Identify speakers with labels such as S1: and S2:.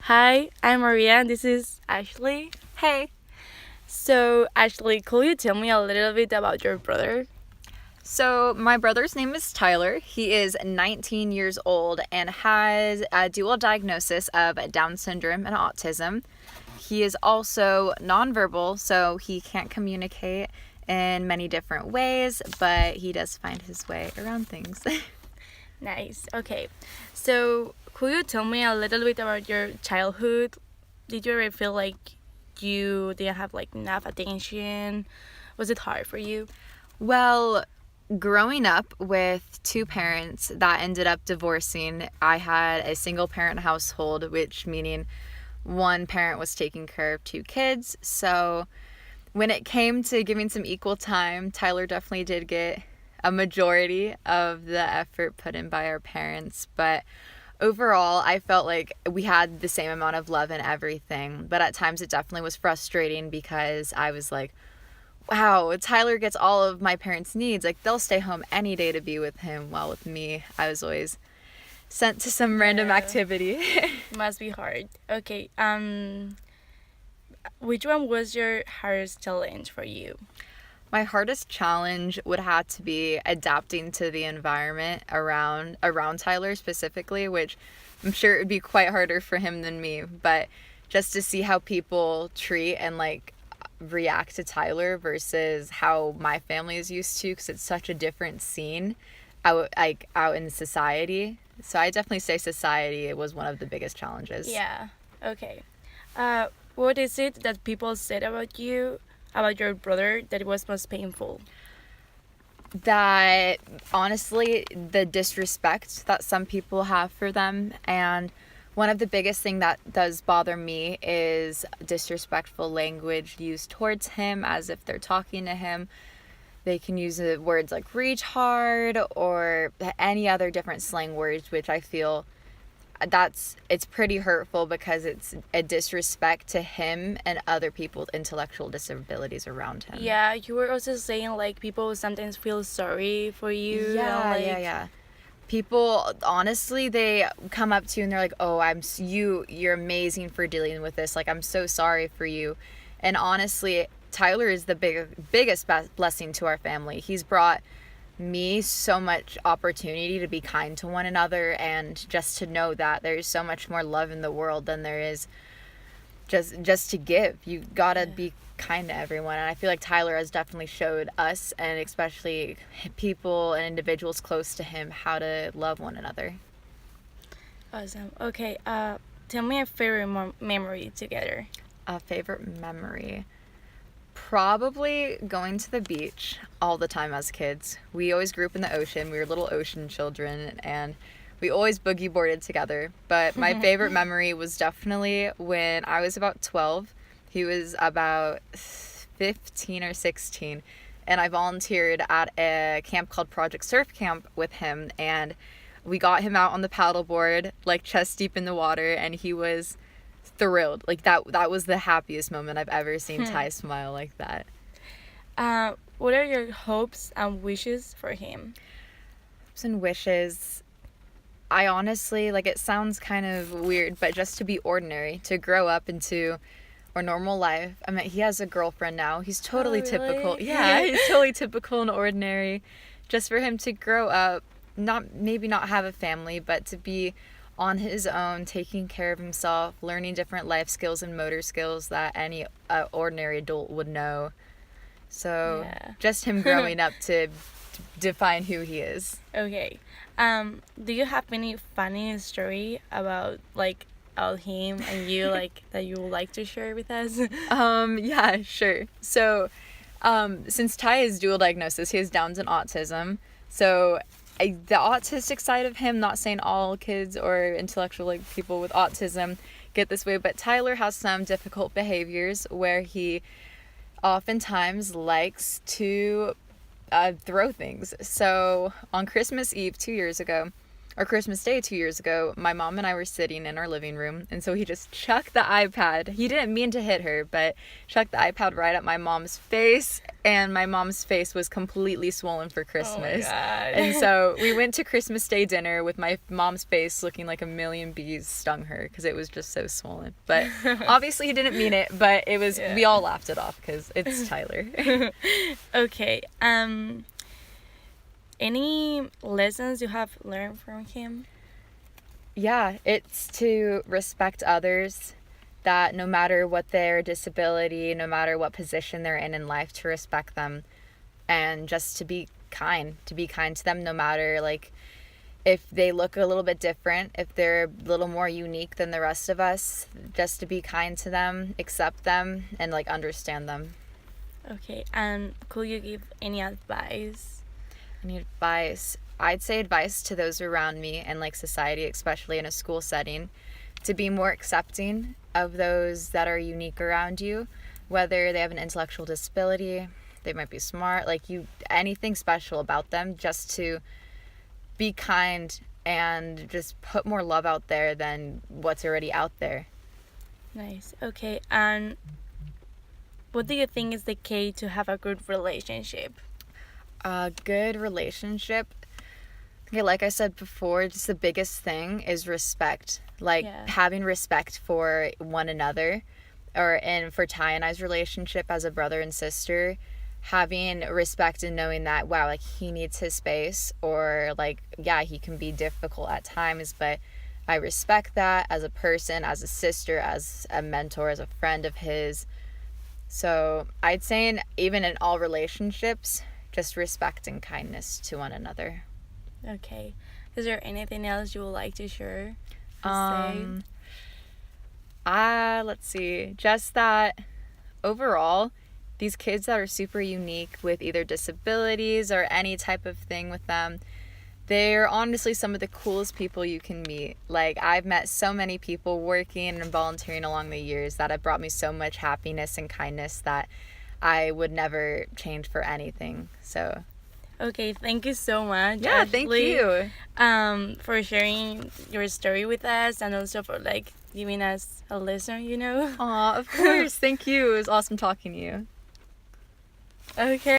S1: Hi, I'm Maria and this is Ashley.
S2: Hey.
S1: So, Ashley, could you tell me a little bit about your brother?
S2: So, my brother's name is Tyler. He is 19 years old and has a dual diagnosis of Down syndrome and autism. He is also nonverbal, so he can't communicate in many different ways, but he does find his way around things.
S1: Nice. Okay. So, could you tell me a little bit about your childhood? Did you ever feel like you didn't have enough attention? Was it hard for you?
S2: Well, growing up with two parents that ended up divorcing, I had a single parent household, which meaning one parent was taking care of two kids. So when it came to giving some equal time, Tyler definitely did get a majority of the effort put in by our parents. But overall, I felt like we had the same amount of love and everything. But at times it definitely was frustrating because I was like, wow, Tyler gets all of my parents' needs. Like, they'll stay home any day to be with him. While with me, I was always sent to some random activity.
S1: Must be hard. Okay. Which one was your hardest challenge for you?
S2: My hardest challenge would have to be adapting to the environment around Tyler specifically, which I'm sure it would be quite harder for him than me. But just to see how people treat and react to Tyler versus how my family is used to, because it's such a different scene out in society. So I definitely say society was one of the biggest challenges.
S1: Yeah. Okay. What is it that people said about you, about your brother, that was most painful?
S2: That honestly, the disrespect that some people have for them, and one of the biggest thing that does bother me is disrespectful language used towards him as if they're talking to him. They can use words like retard or any other different slang words, which I feel it's pretty hurtful because it's a disrespect to him and other people with intellectual disabilities around him.
S1: Yeah, you were also saying people sometimes feel sorry for you.
S2: Yeah. People, honestly, they come up to you and they're like, "Oh, you're amazing for dealing with this. Like, I'm so sorry for you." And honestly, Tyler is the biggest blessing to our family. He's brought me so much opportunity to be kind to one another, and just to know that there's so much more love in the world than there is just to give. You gotta be kind to everyone, and I feel like Tyler has definitely showed us, and especially people and individuals close to him, how to love one another.
S1: Awesome. Okay. Tell me a favorite memory together.
S2: A favorite memory, probably going to the beach all the time as kids. We always grew up in the ocean. We were little ocean children, and we always boogie boarded together. But my favorite memory was definitely when I was about 12. He was about 15 or 16, and I volunteered at a camp called Project Surf Camp with him, and we got him out on the paddleboard, chest deep in the water, and he was thrilled. That was the happiest moment I've ever seen Ty smile like that.
S1: What are your hopes and wishes for him?
S2: Hopes and wishes, I honestly, it sounds kind of weird, but just to be ordinary, to grow up into a normal life. I mean, he has a girlfriend now. He's totally typical. Yeah, he's totally typical and ordinary. Just for him to grow up, maybe not have a family, but to be on his own, taking care of himself, learning different life skills and motor skills that any ordinary adult would know. So just him growing up to define who he is.
S1: Okay. Do you have any funny story about him and you that you would like to share with us?
S2: Yeah, sure. So, since Ty is dual diagnosis, he has Downs and autism. So the autistic side of him, not saying all kids or intellectual people with autism get this way, but Tyler has some difficult behaviors where he oftentimes likes to throw things. So on Christmas Eve 2 years ago, or Christmas Day 2 years ago, my mom and I were sitting in our living room, and so he just chucked the iPad. He didn't mean to hit her, but chucked the iPad right at my mom's face, and my mom's face was completely swollen for Christmas.
S1: Oh my God.
S2: And so we went to Christmas Day dinner with my mom's face looking like a million bees stung her because it was just so swollen. But obviously he didn't mean it, but it was, we all laughed it off because it's Tyler.
S1: Okay. Any lessons you have learned from him?
S2: Yeah, it's to respect others, that no matter what their disability, no matter what position they're in life, to respect them, and just to be kind to them, no matter like if they look a little bit different, if they're a little more unique than the rest of us, just to be kind to them, accept them, and like understand them.
S1: Okay, and could you give any advice?
S2: Any advice? I'd say advice to those around me and like society, especially in a school setting, to be more accepting of those that are unique around you, whether they have an intellectual disability, they might be smart, like you, anything special about them, just to be kind and just put more love out there than what's already out there.
S1: Nice. Okay, and what do you think is the key to have a good relationship?
S2: A good relationship, okay, like I said before, just the biggest thing is respect. Like having respect for one another, and for Ty and I's relationship as a brother and sister, having respect and knowing that, wow, like he needs his space, or like, yeah, he can be difficult at times, but I respect that as a person, as a sister, as a mentor, as a friend of his. So I'd say even in all relationships, just respect and kindness to one another.
S1: Okay. Is there anything else you would like to share?
S2: Let's see. Just that overall, these kids that are super unique with either disabilities or any type of thing with them, they're honestly some of the coolest people you can meet. Like, I've met so many people working and volunteering along the years that have brought me so much happiness and kindness that I would never change for anything. So
S1: okay, thank you so much.
S2: Yeah, thank you.
S1: For sharing your story with us, and also for like giving us a lesson,
S2: Aw, of course. Thank you. It was awesome talking to you.
S1: Okay.